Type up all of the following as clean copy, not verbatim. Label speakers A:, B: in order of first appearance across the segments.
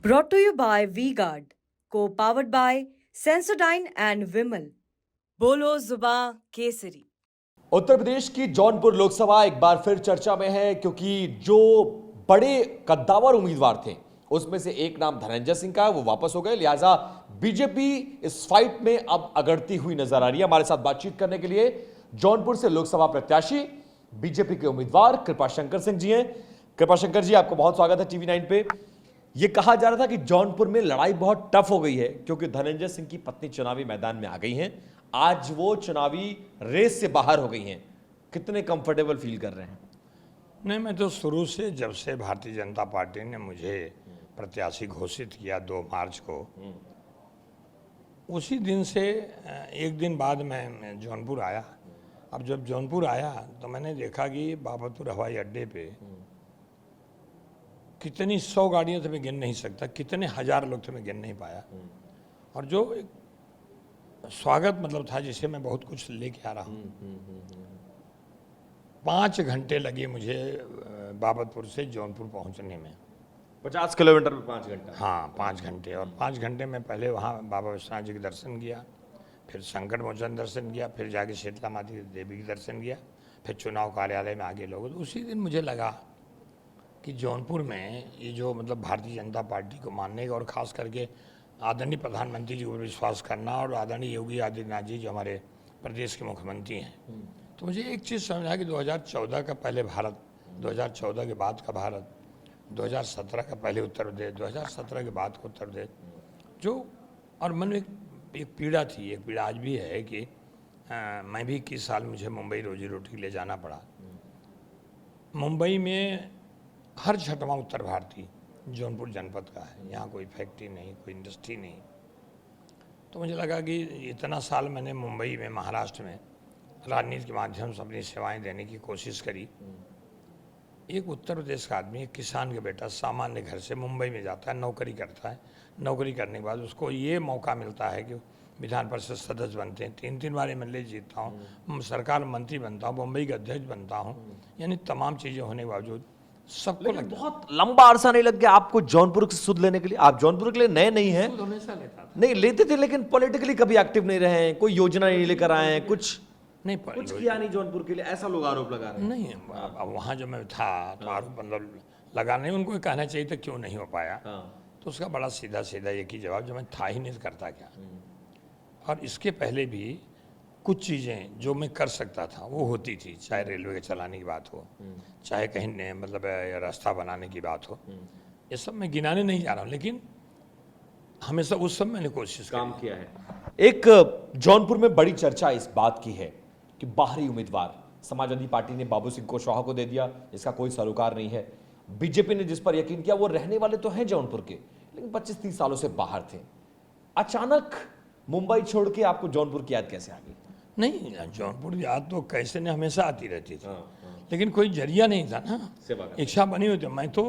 A: Brought to you by V-Guard, co-powered by Sensodyne and Vimal. बोलो जुबां केसरी।
B: उत्तर प्रदेश की जौनपुर लोकसभा एक बार फिर चर्चा में है क्योंकि जो बड़े कद्दावर उम्मीदवार थे उसमें से एक नाम धनंजय सिंह का है, वो वापस हो गए। लिहाजा बीजेपी इस फाइट में अब अगड़ती हुई नजर आ रही है। हमारे साथ बातचीत करने के लिए जौनपुर से लोकसभा प्रत्याशी बीजेपी के उम्मीदवार कृपाशंकर सिंह जी हैं। कृपाशंकर जी, आपको बहुत स्वागत है टीवी 9 पे। यह कहा जा रहा था कि जौनपुर में लड़ाई बहुत टफ हो गई है क्योंकि धनंजय सिंह की पत्नी चुनावी मैदान में आ गई हैं। आज वो चुनावी रेस से बाहर हो गई हैं। कितने कंफर्टेबल फील कर रहे हैं?
C: नहीं, मैं तो शुरू से, जब से भारतीय जनता पार्टी ने मुझे प्रत्याशी घोषित किया 2 मार्च को, उसी दिन से एक दिन बाद मैं जौनपुर आया। अब जब जौनपुर आया तो मैंने देखा कि बाबतपुर हवाई अड्डे पे कितनी 100 गाड़ियाँ थे, मैं गिन नहीं सकता, कितने हजार लोग थे, मैं गिन नहीं पाया। और जो एक स्वागत मतलब था जिसे मैं बहुत कुछ लेके आ रहा हूँ। 5 घंटे लगे मुझे बाबतपुर से जौनपुर पहुंचने में।
B: 50 किलोमीटर में 5 घंटा?
C: हाँ, 5 घंटे। और 5 घंटे में पहले वहाँ बाबा विश्वनाथ जी के दर्शन किया, फिर संकट मोचन दर्शन किया, फिर जाके शीतला माता देवी के दर्शन किया, फिर चुनाव कार्यालय में आगे लोग। तो उसी दिन मुझे लगा कि जौनपुर में ये जो मतलब भारतीय जनता पार्टी को मानने का और ख़ास करके आदरणीय प्रधानमंत्री जी को विश्वास करना और आदरणीय योगी आदित्यनाथ जी जो हमारे प्रदेश के मुख्यमंत्री हैं, तो मुझे एक चीज़ समझ आया कि 2014 का पहले भारत, 2014 के बाद का भारत, 2017 का पहले उत्तर प्रदेश, 2017 के बाद का उत्तर प्रदेश, जो और मन में एक पीड़ा थी, एक पीड़ा आज भी है कि मैं भी 21 साल मुझे मुंबई रोजी रोटी के लिए जाना पड़ा। मुंबई में हर छठवां उत्तर भारतीय जौनपुर जनपद का है। यहाँ कोई फैक्ट्री नहीं, कोई इंडस्ट्री नहीं। तो मुझे लगा कि इतना साल मैंने मुंबई में, महाराष्ट्र में राजनीति के माध्यम से अपनी सेवाएं देने की कोशिश करी। एक उत्तर प्रदेश का आदमी, एक किसान का बेटा, सामान्य घर से मुंबई में जाता है, नौकरी करता है। नौकरी करने के बाद उसको ये मौका मिलता है कि विधान परिषद सदस्य बनते हैं, 3-3 बार एमएलए जीतता हूँ, सरकार मंत्री बनता हूँ, मुंबई का अध्यक्ष बनता हूँ, यानी तमाम चीज़ें होने के बावजूद सबको लगता
B: बहुत लंबा अरसा नहीं लग गया आपको जौनपुर से सुध लेने के लिए? आप जौनपुर के लिए नए नहीं हैं?
C: हमेशा लेता था।
B: नहीं लेते थे, लेकिन पॉलिटिकली कभी एक्टिव नहीं रहे हैं, कोई योजना नहीं लेकर आए हैं, कुछ किया नहीं जौनपुर के लिए, ऐसा लोग आरोप लगा रहे हैं।
C: नहीं, अब वहाँ जब मैं था तो आरोप मतलब लगा नहीं, उनको कहना चाहिए था क्यों नहीं हो पाया। तो उसका बड़ा सीधा सीधा एक ही जवाब, जो मैं था ही नहीं करता क्या। और इसके पहले भी कुछ चीज़ें जो मैं कर सकता था वो होती थी, चाहे रेलवे के चलाने की बात हो, चाहे कहीं मतलब रास्ता बनाने की बात हो, ये सब मैं गिनाने नहीं जा रहा हूँ, लेकिन हमेशा उस सब मैंने कोशिश
B: काम किया है। एक जौनपुर में बड़ी चर्चा इस बात की है कि बाहरी उम्मीदवार, समाजवादी पार्टी ने बाबू सिंह कुशवाहा को दे दिया, इसका कोई सरोकार नहीं है। बीजेपी ने जिस पर यकीन किया, वो रहने वाले तो हैं जौनपुर के, लेकिन 25-30 सालों से बाहर थे। अचानक मुंबई छोड़ के आपको जौनपुर की याद कैसे आ गई?
C: नहीं, जौनपुर याद तो कैसे ने हमेशा आती रहती थी, लेकिन कोई जरिया नहीं था ना, इच्छा बनी हुई थी। मैं तो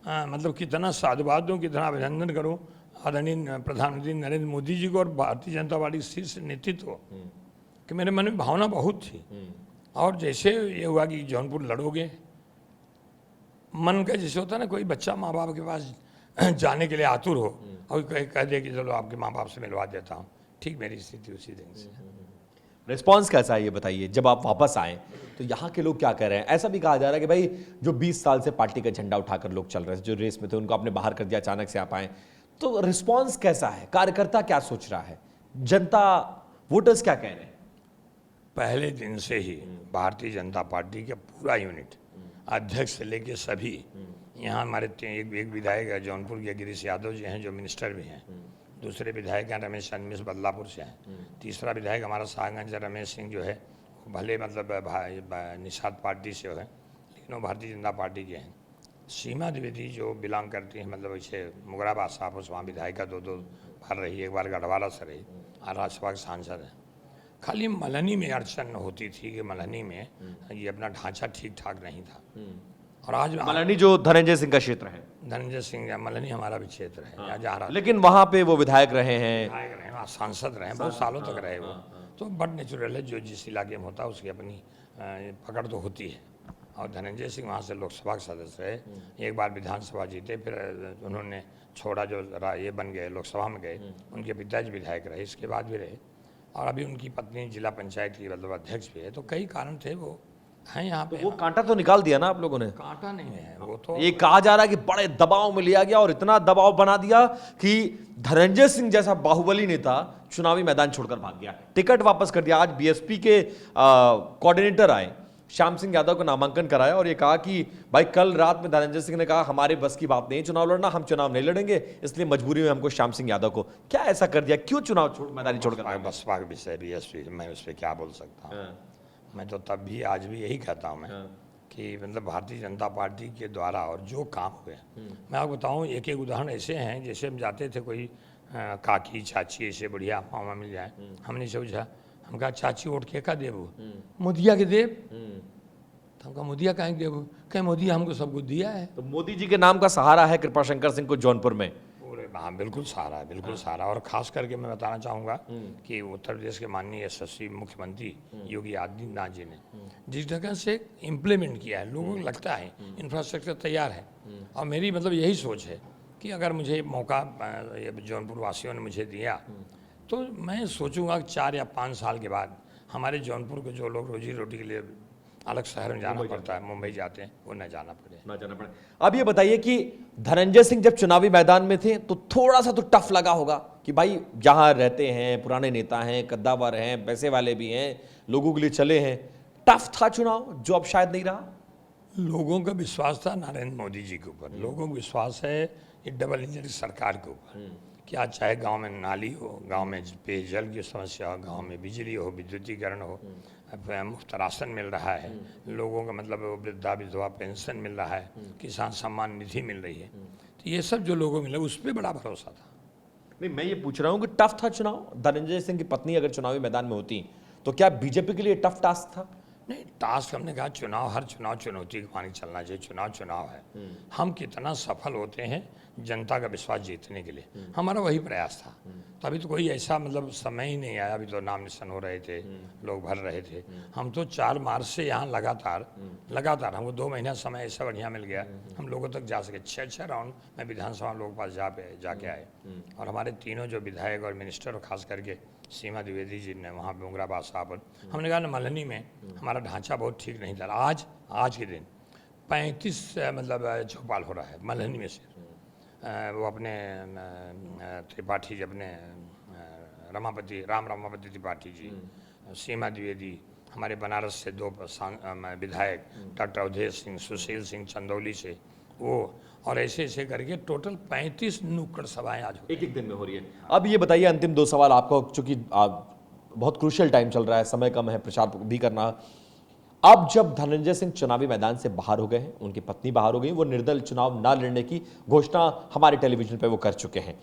C: मतलब कितना साधुवाद दूँ, कितना अभिनंदन करूँ आदरणीय प्रधानमंत्री नरेंद्र मोदी जी को और भारतीय जनता पार्टी शीर्ष नेतृत्व को, कि मेरे मन में भावना बहुत थी। और जैसे ये हुआ कि जौनपुर लड़ोगे, मन का जैसे होता है ना, कोई बच्चा माँ बाप के पास जाने के लिए आतुर हो और कह दे कि चलो आपके माँ बाप से मिलवा देता हूँ, ठीक मेरी स्थिति उसी दिन से।
B: रिस्पॉन्स कैसा है ये बताइए? जब आप वापस आए तो यहाँ के लोग क्या कह रहे हैं? ऐसा भी कहा जा रहा है कि भाई जो 20 साल से पार्टी का झंडा उठाकर लोग चल रहे थे, जो रेस में थे, उनको आपने बाहर कर दिया, अचानक से आप आए। तो रिस्पॉन्स कैसा है? कार्यकर्ता क्या सोच रहा है? जनता, वोटर्स क्या कह रहे हैं?
C: पहले दिन से ही भारतीय जनता पार्टी का पूरा यूनिट, अध्यक्ष से लेके सभी, यहाँ हमारे एक विधायक है जौनपुर के गिरीश यादव जी हैं, जो मिनिस्टर भी हैं। दूसरे विधायक हैं रमेश चंद्र बदलापुर से हैं। तीसरा विधायक हमारा साहगंज रमेश सिंह जो है, भले मतलब निषाद पार्टी से है, लेकिन वो भारतीय जनता पार्टी के हैं। सीमा द्विवेदी जो बिलोंग करती हैं, मतलब वैसे मुगराबाद साहब, वहाँ विधायिका 2 बार रही, एक बार गढ़वाला से रही, और राज्यसभा के सांसद हैं। खाली मल्हनी में अड़चन होती थी कि मल्हनी में ये अपना ढांचा ठीक ठाक नहीं था। और आज
B: मल्हनी जो धनंजय सिंह का क्षेत्र है,
C: धनंजय सिंह मल्हनी हमारा भी क्षेत्र है, जहाँ रहा,
B: लेकिन वहां पे वो विधायक रहे हैं,
C: सांसद रहे, बहुत सालों तक रहे वो। तो बट नेचुरल है, जो जिस इलाके में होता है उसकी अपनी पकड़ तो होती है। और धनंजय सिंह वहाँ से लोकसभा के सदस्य रहे, एक बार विधानसभा जीते, फिर उन्होंने छोड़ा, जो ये बन गए, लोकसभा में गए। उनके पिताजी विधायक रहे, इसके बाद भी रहे, और अभी उनकी पत्नी जिला पंचायत की मतलब अध्यक्ष भी है। तो कई कारण थे, वो हैं यहाँ पे।
B: वो कांटा तो निकाल दिया ना आप लोगों ने?
C: कांटा नहीं है वो तो।
B: ये कहा जा रहा है कि बड़े दबाव में लिया गया और इतना दबाव बना दिया कि धनंजय सिंह जैसा बाहुबली नेता चुनावी मैदान छोड़कर भाग गया, टिकट वापस कर दिया। आज बीएसपी के कोऑर्डिनेटर आए, श्याम सिंह यादव को नामांकन कराया और ये कहा कि भाई कल रात में धनंजय सिंह ने कहा हमारे बस की बात नहीं चुनाव लड़ना, हम चुनाव नहीं लड़ेंगे, इसलिए मजबूरी में हमको श्याम सिंह यादव को। क्या ऐसा कर दिया, क्यों चुनाव मैदान छोड़कर?
C: बसपा का विषय बीएसपी, मैं उस पर क्या बोल सकता हूँ। मैं तो तब भी आज भी यही कहता हूँ मैं कि मतलब भारतीय जनता पार्टी के द्वारा और जो काम हुए, मैं आपको बताऊँ एक एक उदाहरण ऐसे हैं। जैसे हम जाते थे, कोई काकी चाची ऐसे बढ़िया मामा मिल जाए, हमने सोचा, हम कहा चाची वोट के का देव, मोदिया के देव। तो हम कहा मोदिया कहीं देव, कहीं मोदी हमको सब कुछ दिया है।
B: तो मोदी जी के नाम का सहारा है कृपाशंकर सिंह को जौनपुर में?
C: हाँ बिल्कुल सहारा है, बिल्कुल सहारा। और खास करके मैं बताना चाहूँगा कि उत्तर प्रदेश के माननीय यशस्वी मुख्यमंत्री योगी आदित्यनाथ जी ने जिस ढंग से इम्प्लीमेंट किया है, लोगों को लगता है इंफ्रास्ट्रक्चर तैयार है। और मेरी मतलब यही सोच है कि अगर मुझे मौका जौनपुर वासियों ने मुझे दिया, तो मैं सोचूंगा कि 4 या 5 साल के बाद हमारे जौनपुर के जो लोग रोजी रोटी के लिए अलग शहर में जाना पड़ता है, मुंबई जाते हैं, वो न जाना पड़े।
B: अब ये बताइए कि धनंजय सिंह जब चुनावी मैदान में थे तो थोड़ा सा तो टफ लगा होगा कि भाई जहां रहते हैं, पुराने नेता हैं, कद्दावर हैं, पैसे वाले भी हैं, लोगों के लिए चले हैं। टफ था चुनाव, जो अब शायद नहीं रहा।
C: लोगों का विश्वास था नरेंद्र मोदी जी के ऊपर, लोगों का विश्वास है ये डबल इंजन सरकार के ऊपर कि आज चाहे गांव में नाली हो, गांव में पेयजल की समस्या हो, गांव में बिजली हो, विद्युतीकरण हो, मुफ्त राशन मिल रहा है, लोगों का मतलब वृद्धा विधवा पेंशन मिल रहा है, किसान सम्मान निधि मिल रही है। तो ये सब जो लोगों को मिला उस पर बड़ा भरोसा था।
B: नहीं, मैं ये पूछ रहा हूँ कि टफ था चुनाव? धनंजय सिंह की पत्नी अगर चुनावी मैदान में होती तो क्या बीजेपी के लिए टफ टास्क था?
C: नहीं, टास्क हमने कहा चुनाव, हर चुनाव चुनौती के पानी चलना चाहिए। चुनाव है, हम कितना सफल होते हैं जनता का विश्वास जीतने के लिए, हमारा वही प्रयास था। तो अभी तो कोई ऐसा मतलब समय ही नहीं आया, अभी तो नामिनेशन हो रहे थे, लोग भर रहे थे। हम तो 4 मार्च से यहाँ लगातार हमको 2 महीना समय ऐसा बढ़िया मिल गया, हम लोगों तक जा सके। 6 राउंड में विधानसभा लोगों के पास जाके आए। और हमारे तीनों जो विधायक और मिनिस्टर, और खास करके सीमा द्विवेदी जी ने वहाँ मुंगराबाद साहब, हमने कहा ना मल्हनी में हमारा ढांचा बहुत ठीक नहीं था। आज के दिन 35 मतलब चौपाल हो रहा है मल्हनी में से। वो अपने त्रिपाठी जी, अपने राम रमापति त्रिपाठी जी, सीमा द्विवेदी, हमारे बनारस से 2 विधायक, डॉक्टर अवधेश सिंह, सुशील सिंह चंदौली से, वो, और ऐसे करके टोटल 35 नुक्कड़ सभाएं आज
B: एक दिन में हो रही है। अब ये बताइए, अंतिम 2 सवाल आपको, चूंकि बहुत क्रूशियल टाइम चल रहा है, समय कम है, प्रचार भी करना। अब जब धनंजय सिंह चुनावी मैदान से बाहर हो गए हैं, उनकी पत्नी बाहर हो गई, वो निर्दल चुनाव ना लड़ने की घोषणा हमारे टेलीविजन पे वो कर चुके हैं,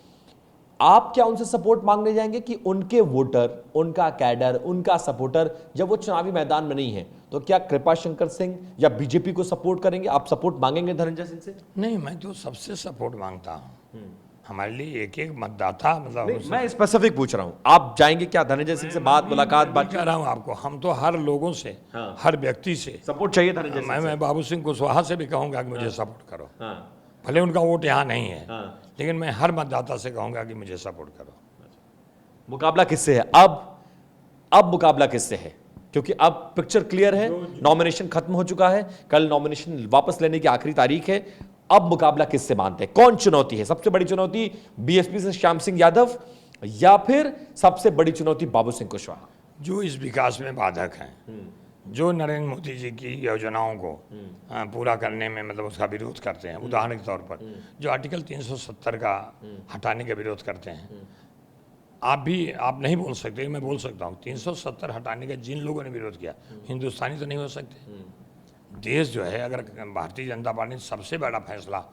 B: आप क्या उनसे सपोर्ट मांगने जाएंगे कि उनके वोटर, उनका कैडर, उनका सपोर्टर जब वो चुनावी मैदान में नहीं है तो क्या कृपाशंकर सिंह या बीजेपी को सपोर्ट करेंगे? आप सपोर्ट मांगेंगे धनंजय सिंह से?
C: नहीं, मैं तो सबसे सपोर्ट मांगता हूँ। हमारे लिए एक मतदाता मतलब,
B: मैं स्पेसिफिक पूछ रहा हूँ, आप जाएंगे क्या धनंजय सिंह से बात
C: कह रहा हूँ आपको, हम तो हर लोगों से, हर व्यक्ति से
B: सपोर्ट चाहिए धनंजय सिंह।
C: मैं बाबू सिंह कुशवाहा से भी कहूँगा कि मुझे सपोर्ट करो, भले उनका वोट यहाँ नहीं है, लेकिन मैं हर मतदाता से कहूँगा कि मुझे सपोर्ट करो।
B: मुकाबला किससे है अब मुकाबला किससे है? क्योंकि अब पिक्चर क्लियर है, नॉमिनेशन खत्म हो चुका है, कल नॉमिनेशन वापस लेने की आखिरी तारीख है। अब मुकाबला किससे मानते हैं? कौन चुनौती है? सबसे बड़ी चुनौती बीएसपी से श्याम सिंह यादव या फिर सबसे बड़ी चुनौती बाबू सिंह कुशवाहा?
C: जो इस विकास में बाधक हैं, जो नरेंद्र मोदी जी की योजनाओं को पूरा करने में मतलब उसका विरोध करते हैं, उदाहरण के तौर पर जो आर्टिकल 370 का हटाने का विरोध करते हैं, आप नहीं बोल सकते, मैं बोल सकता हूँ। 370 हटाने का जिन लोगों ने विरोध किया, हिंदुस्तानी तो नहीं हो सकते। देश जो है, अगर भारतीय जनता पार्टी सबसे बड़ा फैसला,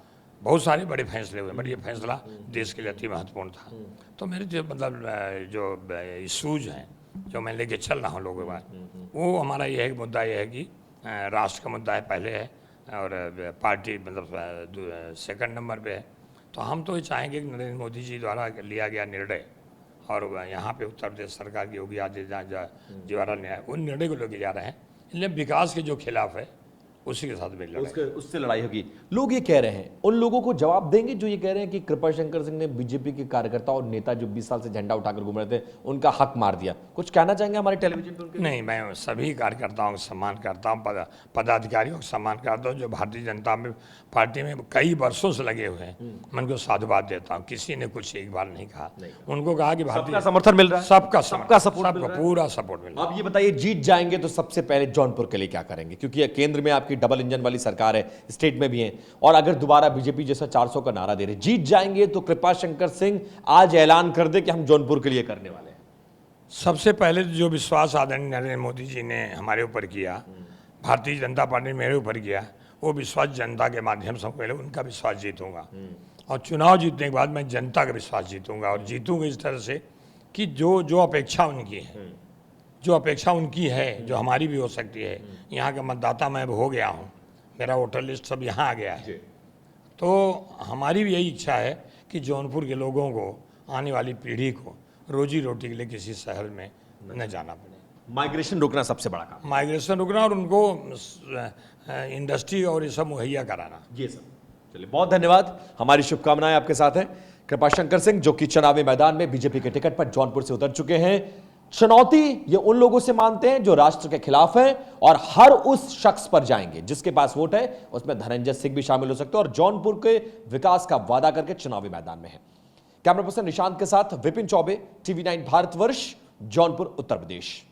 C: बहुत सारे बड़े फैसले हुए, बट ये फैसला देश के लिए अति महत्वपूर्ण था। तो मेरे जो मतलब जो इशूज हैं जो मैं लेके चल रहा हूँ लोगों के पास, वो हमारा ये है, मुद्दा ये है कि राष्ट्र का मुद्दा है पहले है, और पार्टी मतलब सेकंड नंबर पे है। तो हम तो ये चाहेंगे कि नरेंद्र मोदी जी द्वारा लिया गया निर्णय, और यहाँ पे उत्तर प्रदेश सरकार की योगी आदित्यनाथ जी द्वारा उन निर्णय को लेके जा रहे हैं, इसलिए विकास के जो खिलाफ है उसी के साथ मेरी लड़ाई।
B: उससे लड़ाई होगी। लोग ये कह रहे हैं, उन लोगों को जवाब देंगे जो ये कह रहे हैं कि कृपाशंकर सिंह ने बीजेपी के कार्यकर्ता और नेता जो 20 साल से झंडा उठाकर घूम रहे थे उनका हक मार दिया। कुछ कहना चाहेंगे हमारे टेलीविजन पे उनके?
C: नहीं, मैं सभी कार्यकर्ताओं का सम्मान करता हूँ, पदाधिकारियों का सम्मान करता हूँ जो भारतीय जनता पार्टी में कई वर्षों से लगे हुए हैं। मैं उनको साधुवाद देता हूँ। किसी ने कुछ एक बार नहीं कहा, उनको कहा कि
B: सबका समर्थन मिल रहा है,
C: सबका
B: सपोर्ट मिल रहा है।
C: पूरा सपोर्ट मिल रहा है।
B: अब ये बताइए, जीत जाएंगे तो सबसे पहले जौनपुर के लिए क्या करेंगे? क्योंकि केंद्र में आपकी डबल इंजन वाली सरकार है, स्टेट में भी है, और अगर दोबारा बीजेपी जैसा 400 का नारा दे रहे, जीत जाएंगे तो कृपाशंकर सिंह आज ऐलान कर दे कि हम जौनपुर के लिए करने वाले हैं।
C: सबसे पहले जो विश्वास आदरणीय नरेंद्र मोदी जी ने हमारे ऊपर किया, भारतीय जनता पार्टी ने मेरे ऊपर किया, वो विश्वास जनता के माध्यम से पहले उनका विश्वास जीतूंगा। और चुनाव जीतने के बाद मैं जनता का विश्वास जीतूंगा, और जीतूंगा इस तरह से कि जो अपेक्षा उनकी है, जो अपेक्षा उनकी है, जो हमारी भी हो सकती है। यहाँ का मतदाता मैं अब हो गया हूँ, मेरा वोटर लिस्ट सब यहाँ आ गया है, तो हमारी भी यही इच्छा है कि जौनपुर के लोगों को, आने वाली पीढ़ी को रोजी रोटी के लिए किसी शहर में न जाना पड़े।
B: माइग्रेशन रोकना सबसे बड़ा काम,
C: माइग्रेशन रुकना और उनको इंडस्ट्री और ये सब मुहैया कराना।
B: ये सब। चलिए, बहुत धन्यवाद, हमारी शुभकामनाएं आपके साथ हैं। कृपाशंकर सिंह जो कि चुनावी मैदान में बीजेपी के टिकट पर जौनपुर से उतर चुके हैं। चुनौती ये उन लोगों से मानते हैं जो राष्ट्र के खिलाफ हैं, और हर उस शख्स पर जाएंगे जिसके पास वोट है। उसमें धनंजय सिंह भी शामिल हो सकते हैं, और जौनपुर के विकास का वादा करके चुनावी मैदान में है। कैमरा पर्सन निशांत के साथ विपिन चौबे, TV9 भारतवर्ष, जौनपुर, उत्तर प्रदेश।